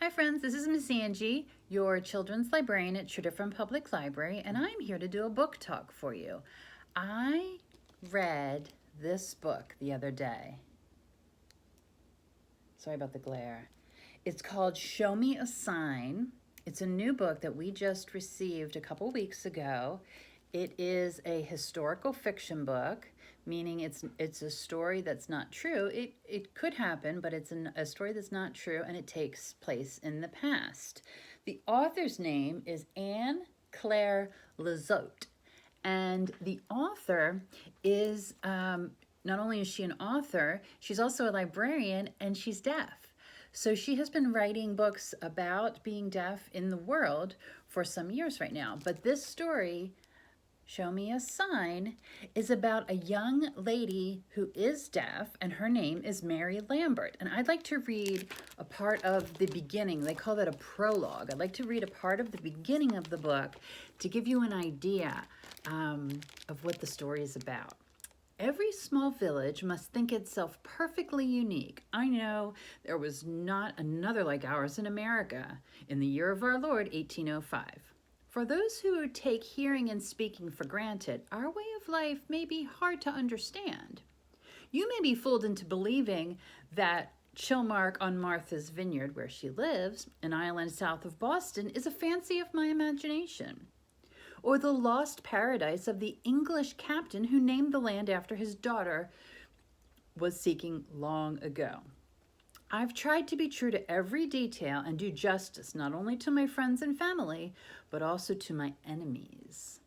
Hi friends, this is Miss Angie, your children's librarian at Tredyffrin Public Library, and I'm here to do a book talk for you. I read this book the other day. Sorry about the glare. It's called Show Me a Sign. It's a new book that we just received a couple weeks ago. It is a historical fiction book, meaning it's a story that's not true. It could happen, but it's a story that's not true, and it takes place in the past. The author's name is Ann Clare LeZotte, and the author is, not only is she an author, she's also a librarian, and she's deaf. So she has been writing books about being deaf in the world for some years right now. But this story, Show Me a Sign, is about a young lady who is deaf, and her name is Mary Lambert. And I'd like to read a part of the beginning. They call that a prologue. I'd like to read a part of the beginning of the book to give you an idea of what the story is about. Every small village must think itself perfectly unique. I know there was not another like ours in America in the year of our Lord, 1805. For those who take hearing and speaking for granted, our way of life may be hard to understand. You may be fooled into believing that Chilmark on Martha's Vineyard, where she lives, an island south of Boston, is a fancy of my imagination, or the lost paradise of the English captain who named the land after his daughter was seeking long ago. I've tried to be true to every detail and do justice not only to my friends and family, but also to my enemies.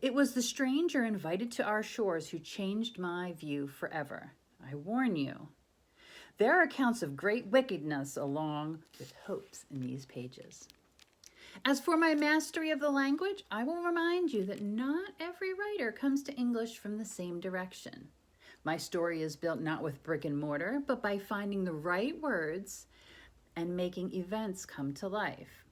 It was the stranger invited to our shores who changed my view forever. I warn you, there are accounts of great wickedness along with hopes in these pages. As for my mastery of the language, I will remind you that not every writer comes to English from the same direction. My story is built not with brick and mortar, but by finding the right words and making events come to life.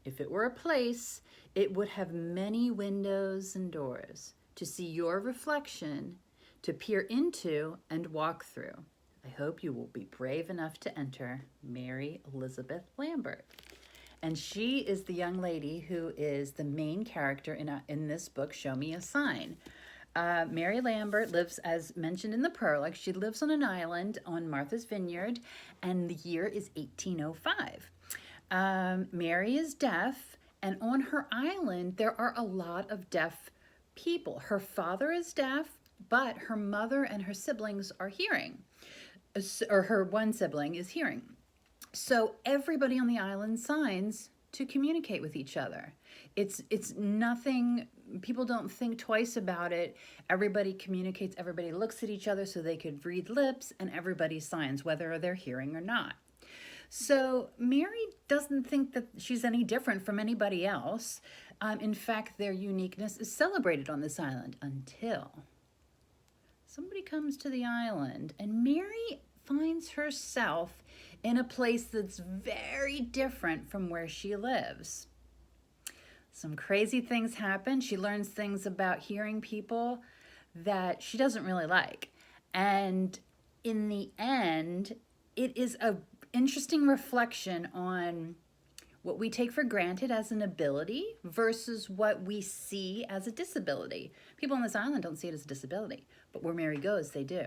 If it were a place, it would have many windows and doors to see your reflection, to peer into and walk through. I hope you will be brave enough to enter. Mary Elizabeth Lambert. And she is the young lady who is the main character in this book, Show Me a Sign. Mary Lambert lives, as mentioned in the prologue, she lives on an island on Martha's Vineyard, and the year is 1805. Mary is deaf, and on her island, there are a lot of deaf people. Her father is deaf, but her mother and her siblings are hearing, or her one sibling is hearing. So everybody on the island signs to communicate with each other. It's nothing, people don't think twice about it. Everybody communicates, everybody looks at each other so they could read lips, and everybody signs, whether they're hearing or not. So Mary doesn't think that she's any different from anybody else. In fact, their uniqueness is celebrated on this island until somebody comes to the island, and Mary finds herself in a place that's very different from where she lives. Some crazy things happen. She learns things about hearing people that she doesn't really like. And in the end, it is an interesting reflection on what we take for granted as an ability versus what we see as a disability. People on this island don't see it as a disability, but where Mary goes, they do.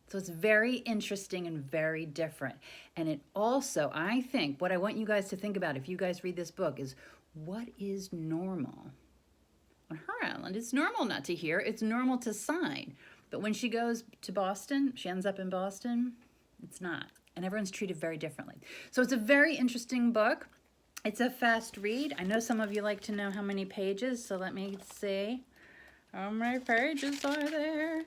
So it's very interesting and very different. And it also, I think, what I want you guys to think about if you guys read this book is, what is normal? On her island, it's normal not to hear. It's normal to sign. But when she goes to Boston, she ends up in Boston, it's not. And everyone's treated very differently. So it's a very interesting book. It's a fast read. I know some of you like to know how many pages, so let me see. How many pages are there?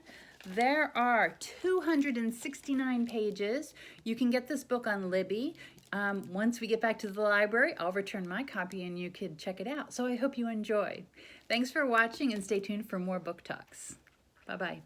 There are 269 pages. You can get this book on Libby. Once we get back to the library, I'll return my copy and you can check it out. So I hope you enjoy. Thanks for watching, and stay tuned for more book talks. Bye-bye.